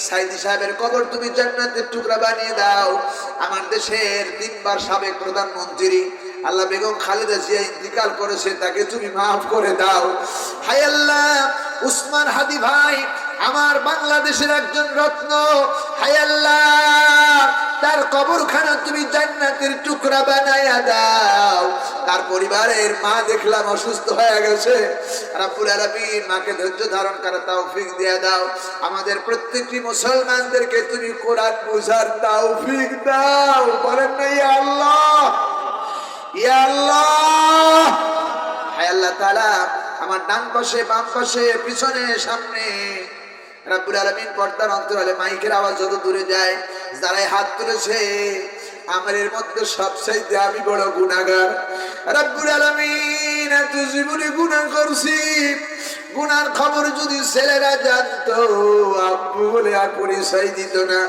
সাইদি সাহেবের কবর তুমি জান্নাতের টুকরা বানিয়ে দাও। আমার দেশের 3 বার সাবেক প্রধানমন্ত্রী আল্লাহ বেগম খালেদা জিয়া ইন্তিকাল করেছে, তাকে তুমি মাফ করে দাও। হায় আল্লাহ, উসমান হাদি ভাই আমার বাংলাদেশের একজন রত্ন, হায় আল্লাহ তার কবরখানা তুমি জান্নাতের টুকরা বানায়া দাও। তার পরিবারের মা দেখলাম অসুস্থ হয়ে গেছে, রব্বুল আলামিন মাকে ধৈর্য ধারণ করার তৌফিক দিয়ে দাও। আমাদের প্রত্যেকটি মুসলমানদেরকে তুমি কোরআন বুঝার তৌফিক দাও। বলেন না ইয়া আল্লাহ, ইয়া আল্লাহ। হায় আল্লাহ তাআলা, আমার ডান পাশে, বাম পাশে, পিছনে, সামনে রব্বুল আলামিন পর্দার অন্তরালে মাইকের আওয়াজ যত দূরে যায়, যারাই হাত তুলেছে আমার এর মধ্যে সবচাইতে আমি বড় গুনাহগার। রব্বুল আলামিন এত জীবনে গুনাহ করছি, গুনার খবর যদি ছেলেরা জানতো আব্বু বলে আর পরিচয় দিত না,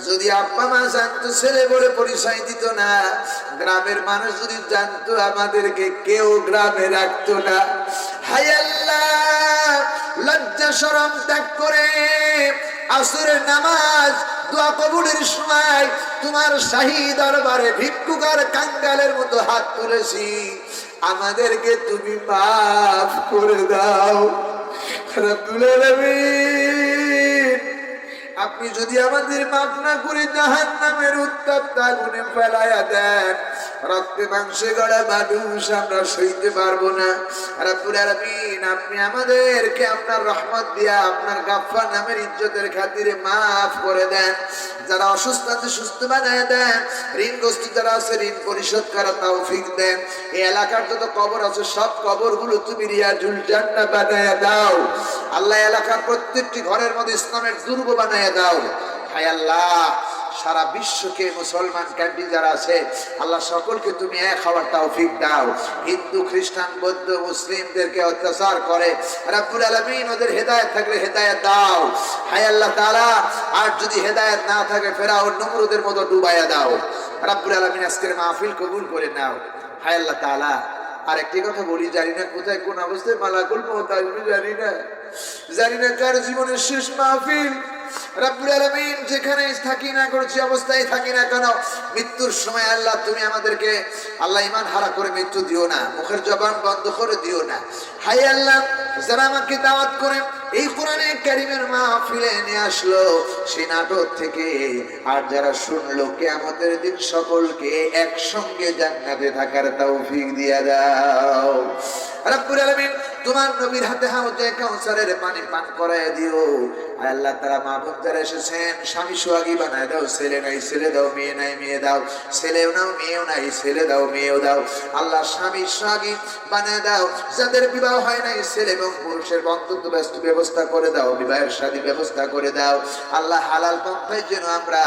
যদি আব্বা মা জানতো ছেলে বলে পরিচয় দিত না, গ্রামের মানুষ যদি জানতো আমাদেরকে কেউ গ্রামে রাখতো না। হায় আল্লাহ, লজ্জা শরম ত্যাগ করে আসরের নামাজ দোয়া কবুলের সময় তোমার শাহী দরবারে ভিক্ষুকার কাঙ্গালের মতো হাত তুলেছি, আমাদেরকে তুমি মাফ করে দাও। রব্বুল আলামিন, আপনি যদি আমাদের মাফ না করে জাহান্নামের উত্তপ্ত আগুনে ফেলায়া দেন, রক্তে মাংসে গড়া মানুষ আমরা সইতে পারবো না। রব্বুল আলামিন, আপনি আমাদেরকে আপনার রহমত দিয়া আপনার গাফফার নামের ইজ্জতের খাতিরে মাফ করে দেন। যারা অসুস্থ আছে সুস্থ বানায় দেন, ঋণগ্রস্ত যারা আছে ঋণ পরিশোধ করার তৌফিক দেন। এই এলাকার যত কবর আছে সব কবরগুলো তুমি রিয়াজুল জান্নাহ বানায়া দাও। আল্লাহ, এলাকার প্রত্যেকটি ঘরের মধ্যে ইসলামের দুর্গ বানায়া দাও। হায় আল্লাহ, সারা বিশ্বকে মুসলমান কান্ট্রি যারা আছে আল্লাহ সকলকে তুমি এক হওয়ার তৌফিক দাও। হিন্দু, খ্রিস্টান, বৌদ্ধ, মুসলিমদেরকে অত্যাচার করে রব্বুল আলামিন ওদের হেদায়েত থাকলে হেদায়েত দাও। হায় আল্লাহ তাআলা, আর যদি হেদায়েত না থাকে ফেরাউন নমরুদের মতো ডুবাইয়া দাও। রব্বুল আলামিন আজকের মাহফিল কবুল করে নাও। হায় আল্লাহ তাআলা, আর একটি কথা বলি, জানি না কোথায় কোন অবস্থায় মালাকুল মউত আসবে, জানি না কার জীবনের শেষ মাহফিল। রব্বুল আলামিন, যেখানে থাকি না করছি অবস্থায় থাকি না কেন, মৃত্যুর সময় আল্লাহ তুমি আমাদেরকে আল্লাহ ঈমান হারা করে মৃত্যু দিও না, মুখের জবান বন্ধ করে দিও না। হায় আল্লাহ, যারা আমাকে দাওয়াত করে এই কোরআনে কারীমের মাহফিলে নিয়ে আসলো সেই নাটক থেকে, আর যারা শুনলো কিয়ামতের দিন সকলকে একসঙ্গে জান্নাতে থাকার তৌফিক দিয়ে দাও। রব্বুল আলামিন, তোমার নবীর হাতে হাউজে কাউসারের পানি পান করায় দিও। আল্লাহ তাআলা মা বোন যারা এসেছেন স্বামী সোহাগী বানায় দাও। ছেলে নাই ছেলে দাও, মেয়ে নাই মেয়ে দাও, ছেলেও নাও মেয়েও নাই, ছেলে দাও মেয়েও দাও। আল্লাহ স্বামী সোহাগী বানায় দাও। যাদের বিবাহ হয় নাই ছেলে এবং পুরুষের বন্ধুত্ব ব্যস্ত ব্যবস্থা করে দাও, বিবাহের শাদী ব্যবস্থা করে দাও। আল্লাহ হালাল পন্থায় যেন আমরা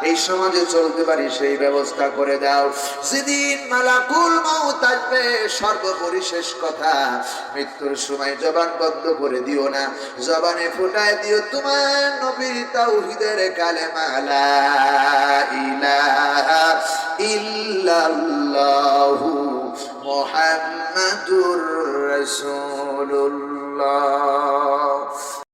এই সমাজে চলতে পারি সেই ব্যবস্থা করে দাও। যেদিন মালাকুল মউত আসবে, সর্বোপরি শেষ কথা, মৃত্যুর সময় জবান বন্ধ করে দিও না, জবানে ফুটায় দিও তোমার নবীর তাওহীদের কালেমা, লা ইলাহা ইল্লাল্লাহু মুহাম্মাদুর রাসূলুল্লাহ।